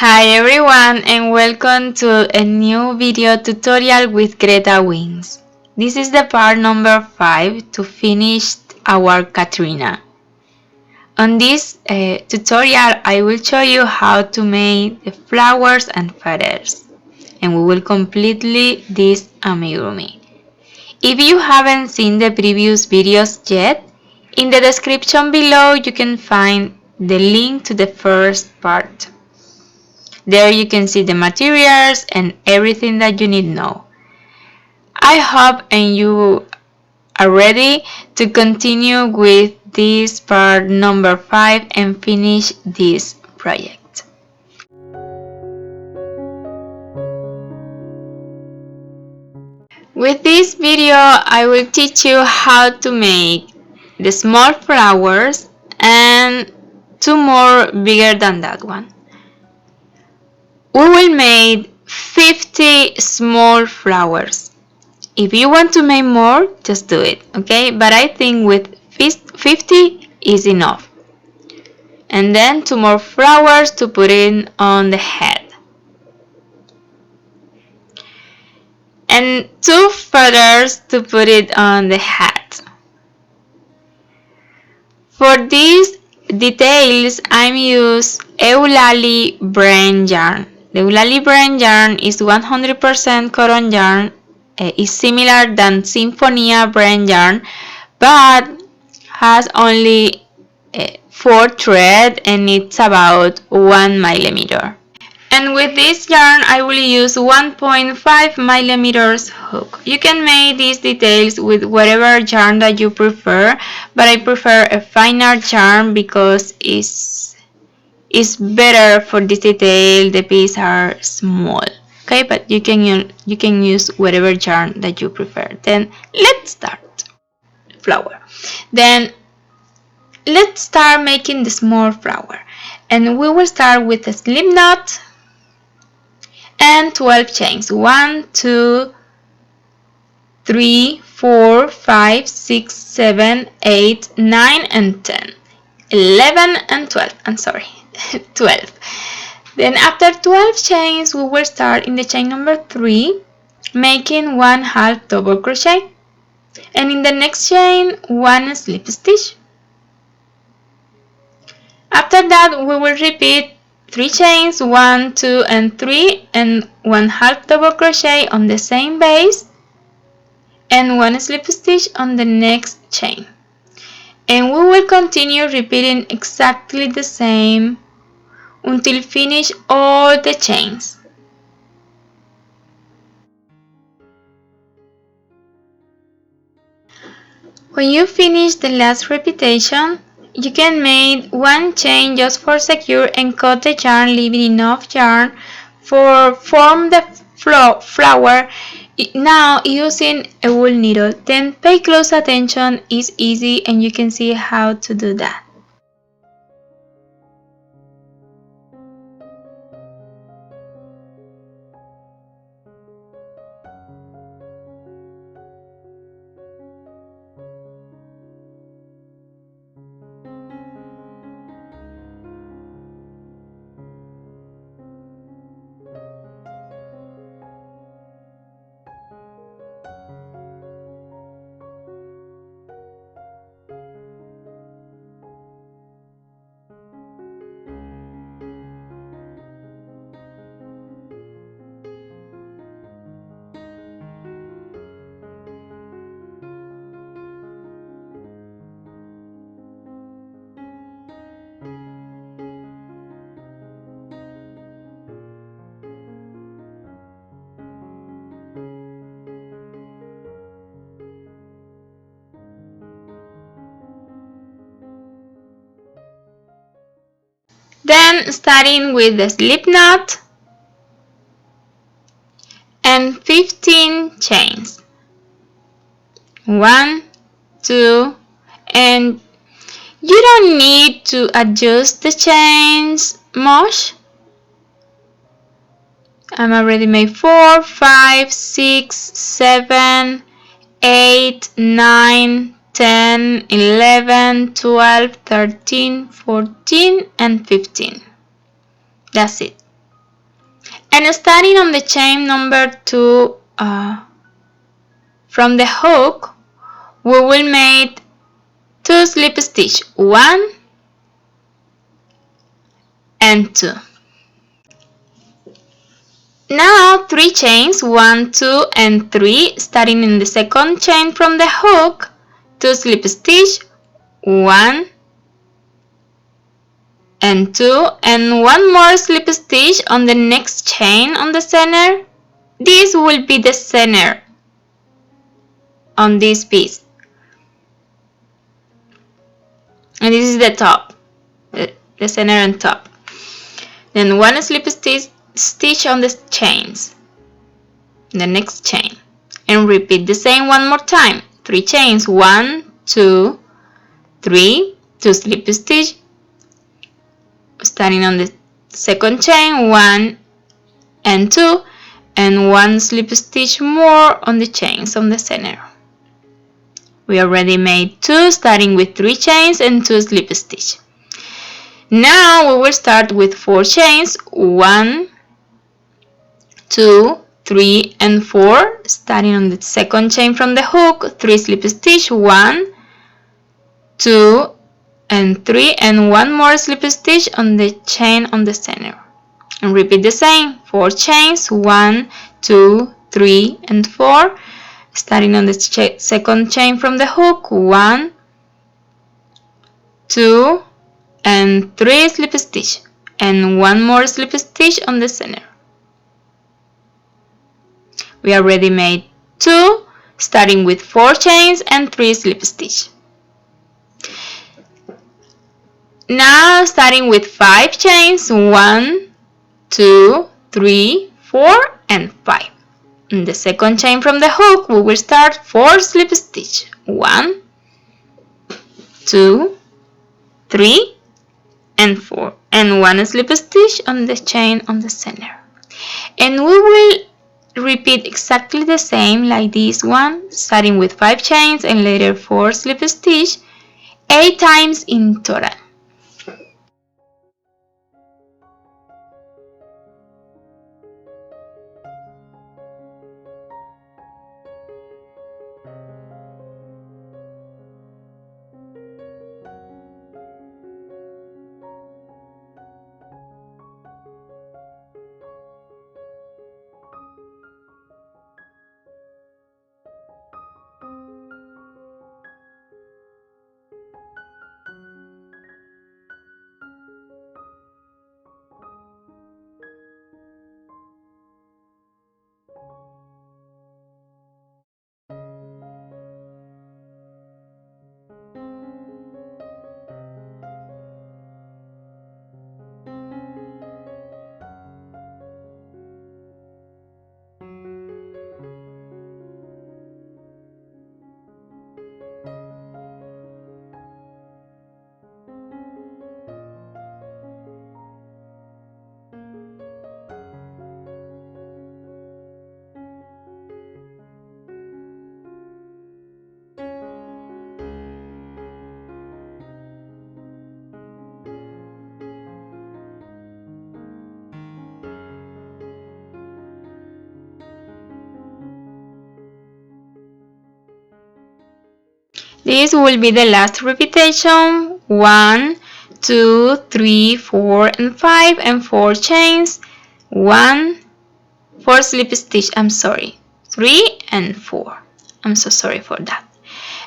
Hi everyone and welcome to a new video tutorial with Gretawings. This is the part number 5 to finish our Catrina. On this tutorial I will show you how to make the flowers and feathers, and we will completely this amigurumi. If you haven't seen the previous videos yet, in the description below you can find the link to the first part. There you can see the materials and everything that you need to know. I hope and you are ready to continue with this part number 5 and finish this project. With this video I will teach you how to make the small flowers and two more bigger than that one. We will make 50 small flowers. If you want to make more, just do it, okay? But I think with 50 is enough. And then two more flowers to put in on the head. And two feathers to put it on the hat. For these details, I'm use Eulalie brand yarn. The Eulalie brand yarn is 100% cotton yarn. Is similar than Symphonia brand yarn, but has only 4 thread and it's about 1 millimeter. And with this yarn I will use 1.5 millimeters hook. You can make these details with whatever yarn that you prefer, but I prefer a finer yarn because it's better for this detail. The pieces are small. Okay, but you can use whatever yarn that you prefer. Then let's start. Flower. Then let's start making the small flower, and we will start with a slip knot and 12 chains. 1, 2, 3, 4, 5, 6, 7, 8, 9 and 10, 11 and 12. I'm sorry, 12. Then after 12 chains we will start in the chain number 3 making 1 half double crochet, and in the next chain 1 slip stitch. After that we will repeat 3 chains, 1, 2 and 3, and 1 half double crochet on the same base and 1 slip stitch on the next chain, and we will continue repeating exactly the same until finish all the chains. When you finish the last repetition, you can make 1 chain just for secure and cut the yarn, leaving enough yarn for form the flower. Now using a wool needle. Then pay close attention, it's easy and you can see how to do that. Then starting with the slip knot and 15 chains. 1, 2, and you don't need to adjust the chains much. I'm already made 4, 5, 6, 7, 8, 9, 10, 11, 12, 13, 14 and 15. That's it. And starting on the chain number 2 from the hook, we will make 2 slip stitch, 1 and 2. Now 3 chains, 1, 2 and 3, starting in the second chain from the hook, 2 slip stitch, 1 and 2, and 1 more slip stitch on the next chain on the center. This will be the center on this piece, and this is the top, the center and top. Then 1 slip stitch on the chains, the next chain, and repeat the same one more time. 3 chains, 1, 2, 3, 2 slip stitch, starting on the second chain, 1 and 2, and 1 slip stitch more on the chains on the center. We already made 2, starting with 3 chains and 2 slip stitch. Now we will start with 4 chains, 1, 2, 3 and 4, starting on the second chain from the hook, 3 slip stitch, 1, 2 and 3, and 1 more slip stitch on the chain on the center. And repeat the same, 4 chains, 1, 2, 3 and 4, starting on the second chain from the hook, 1, 2 and 3 slip stitch, and 1 more slip stitch on the center. We already made 2, starting with 4 chains and 3 slip stitch. Now starting with 5 chains, 1, 2, 3, 4 and 5. In the second chain from the hook, we will start 4 slip stitch, 1, 2, 3 and 4, and 1 slip stitch on the chain on the center. And we will repeat exactly the same like this one, starting with 5 chains and later 4 slip stitch, 8 times in total. This will be the last repetition, 1, 2, 3, 4 and 5, and 4 chains, 1, 4 slip stitch, 3 and 4, I'm so sorry for that,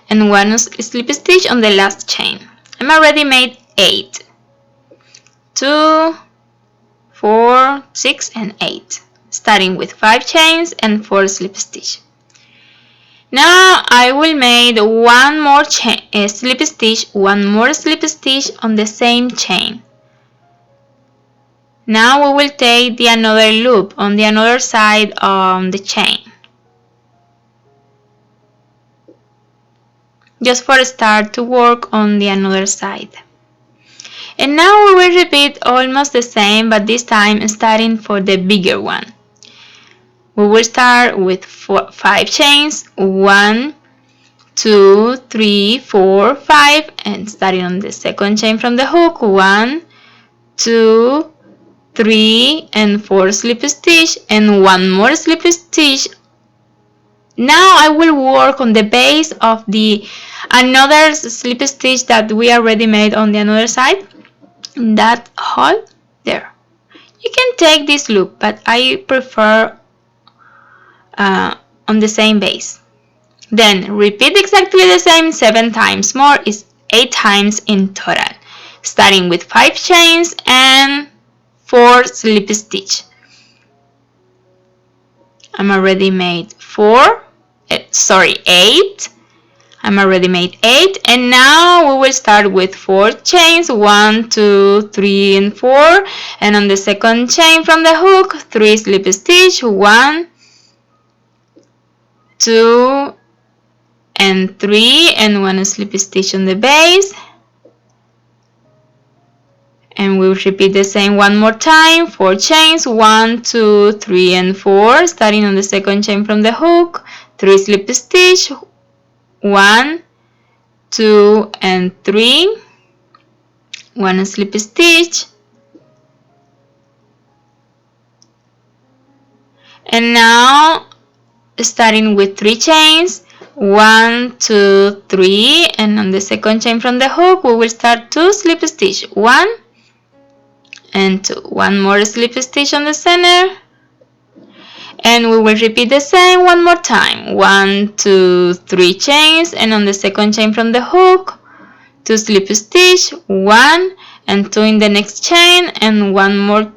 and 1 slip stitch on the last chain. I'm already made 8, 2, 4, 6 and 8, starting with 5 chains and 4 slip stitch. Now I will make one more slip stitch, one more slip stitch on the same chain. Now we will take the another loop on the other side of the chain, just for a start to work on the another side. And now we will repeat almost the same, but this time starting for the bigger one. We will start with 5 chains, 1, 2, 3, 4, 5, and starting on the second chain from the hook, 1, 2, 3 and 4 slip stitch and 1 more slip stitch. Now I will work on the base of the another slip stitch that we already made on the other side, in that hole there. You can take this loop, but I prefer on the same base. Then repeat exactly the same 7 times more, is 8 times in total, starting with 5 chains and 4 slip stitch. I'm already made 8. I'm already made 8, and now we will start with 4 chains, 1, 2, 3, and 4, and on the second chain from the hook, 3 slip stitch, 1, 2, and 3, and 1 slip stitch on the base. And we'll repeat the same one more time, 4 chains, 1, 2, 3, and 4, starting on the second chain from the hook, 3 slip stitch, 1, 2, and 3, 1 slip stitch, and now starting with 3 chains, 1, 2, 3, and on the second chain from the hook we will start 2 slip stitch, 1 and 2, 1 more slip stitch on the center, and we will repeat the same one more time, 1, 2, 3 chains, and on the second chain from the hook 2 slip stitch, 1 and 2 in the next chain, and 1 more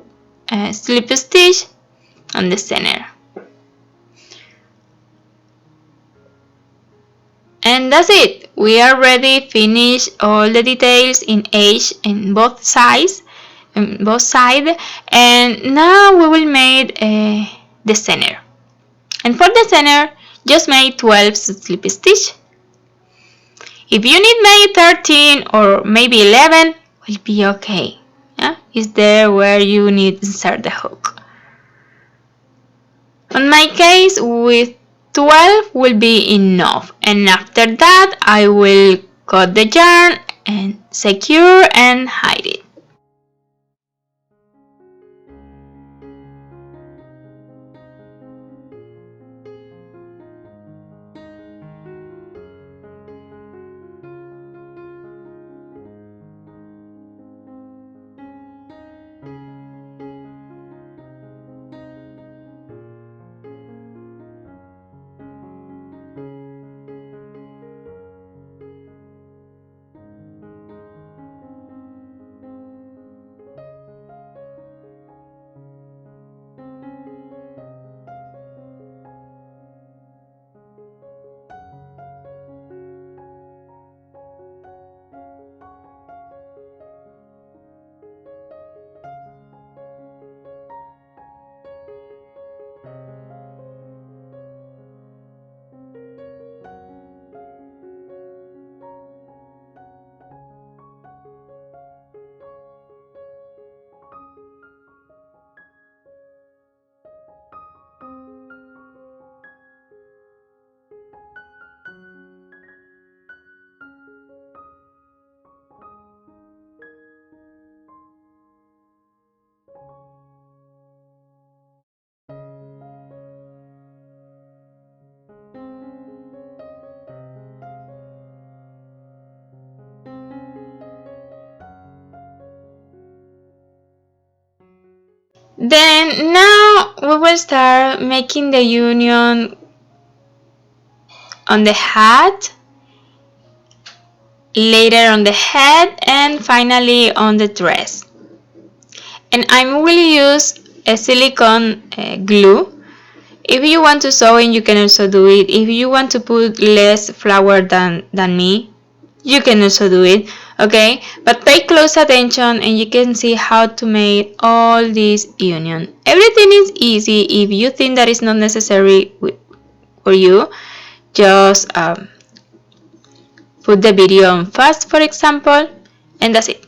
slip stitch on the center. And that's it. We already finished all the details in edge in both sides, and now we will make the center. And for the center, just make 12 slip stitch. If you need maybe 13 or maybe 11, will be okay. Yeah? It's there where you need to insert the hook. In my case, with 12 will be enough, and after that I will cut the yarn and secure and hide it. Then now we will start making the union on the hat, later on the head, and finally on the dress. And I will use a silicone glue. If you want to sew it, you can also do it. If you want to put less flour than me, you can also do it, okay? But pay close attention and you can see how to make all this union. Everything is easy. If you think that is not necessary for you, just put the video on fast, for example, and that's it.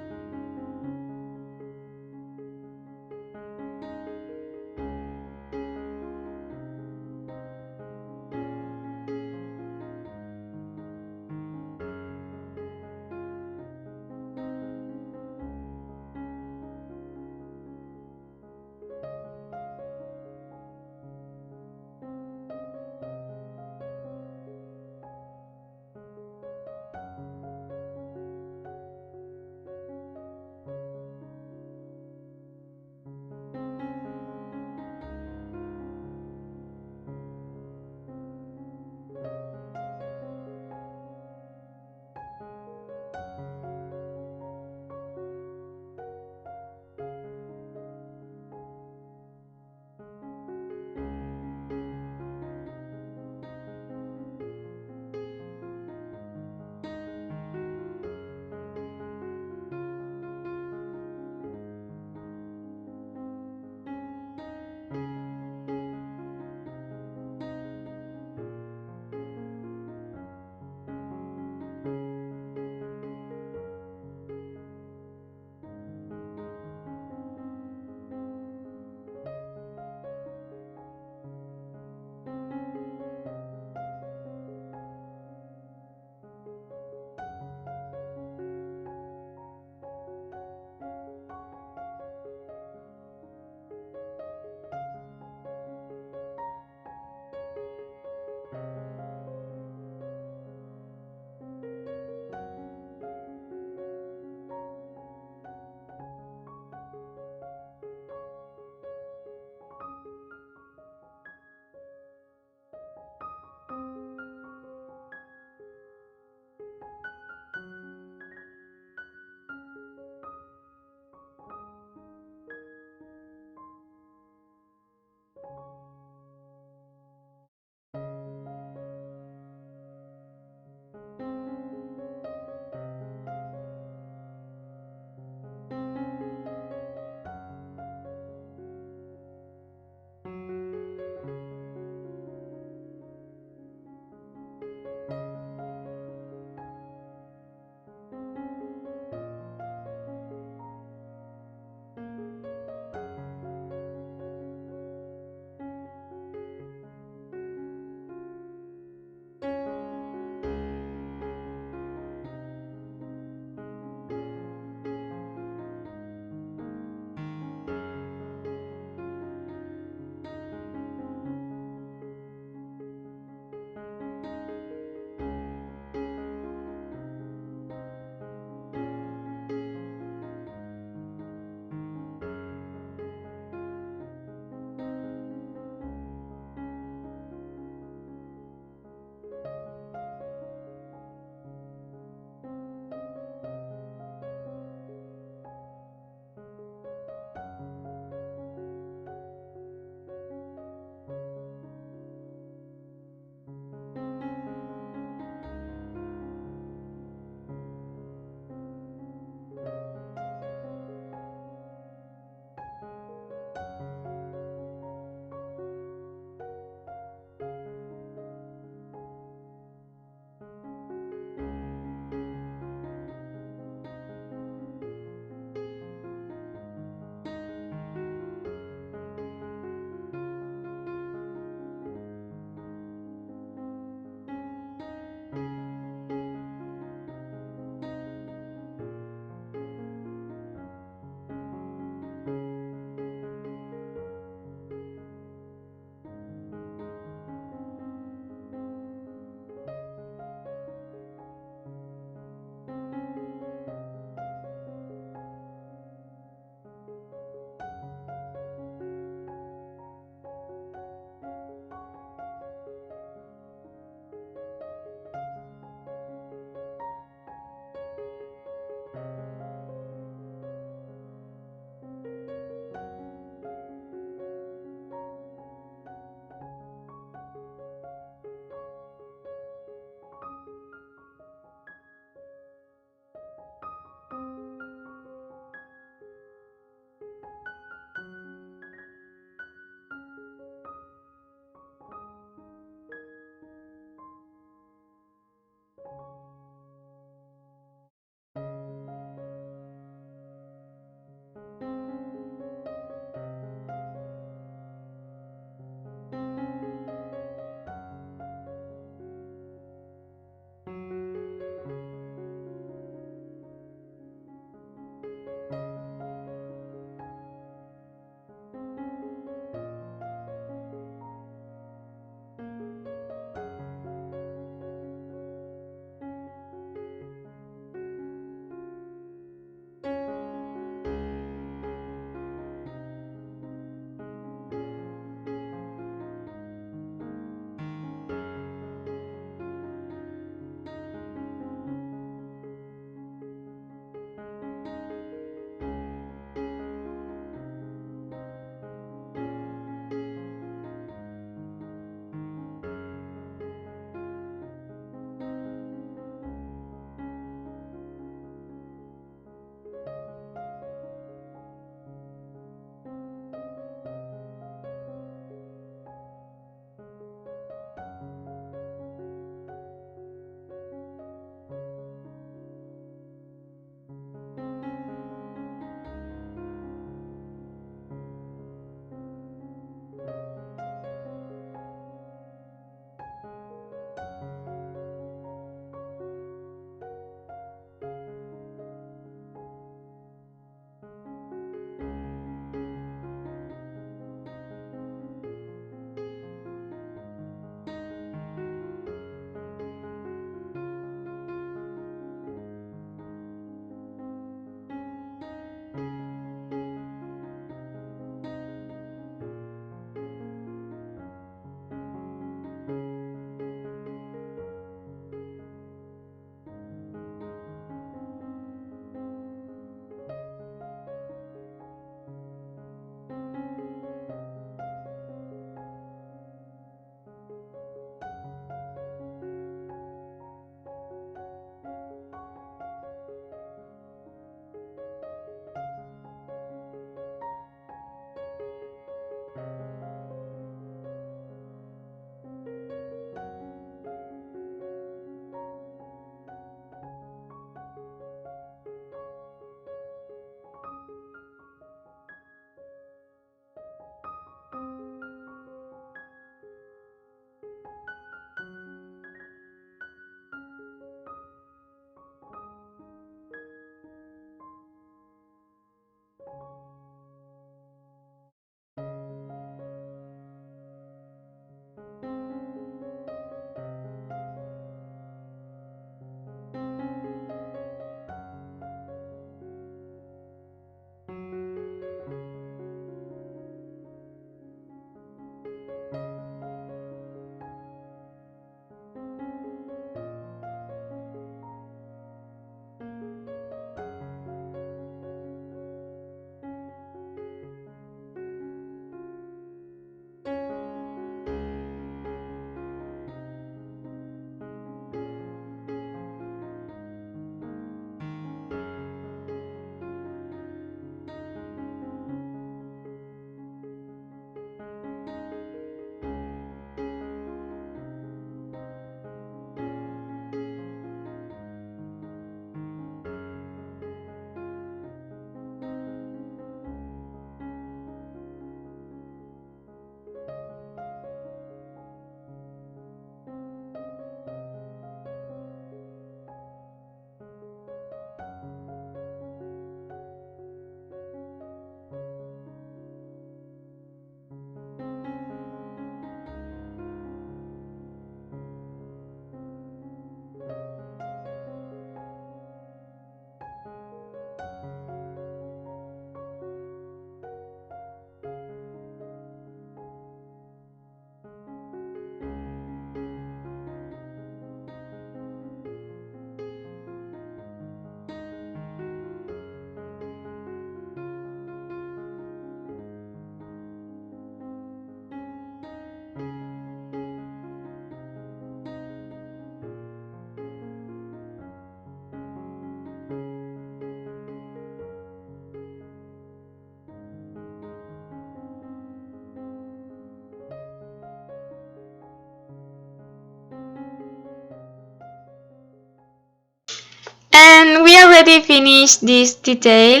already finished this detail,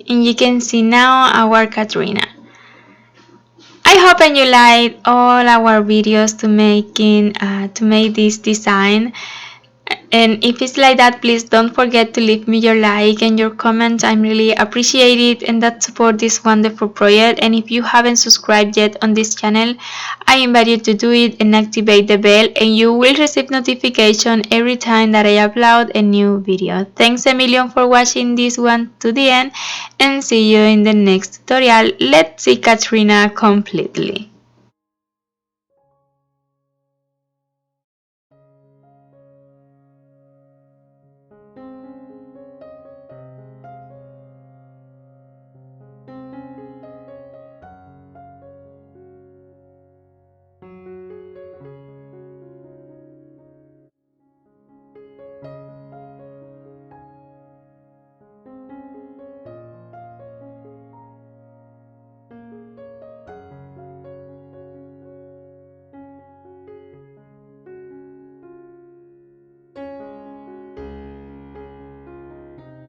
and you can see now our Catrina. I hope and you liked all our videos to make this design. And if it's like that, please don't forget to leave me your like and your comments. I'm really appreciate it, and that support this wonderful project. And if you haven't subscribed yet on this channel, I invite you to do it and activate the bell, and you will receive notification every time that I upload a new video. Thanks a million for watching this one to the end, and see you in the next tutorial. Let's see Catrina completely.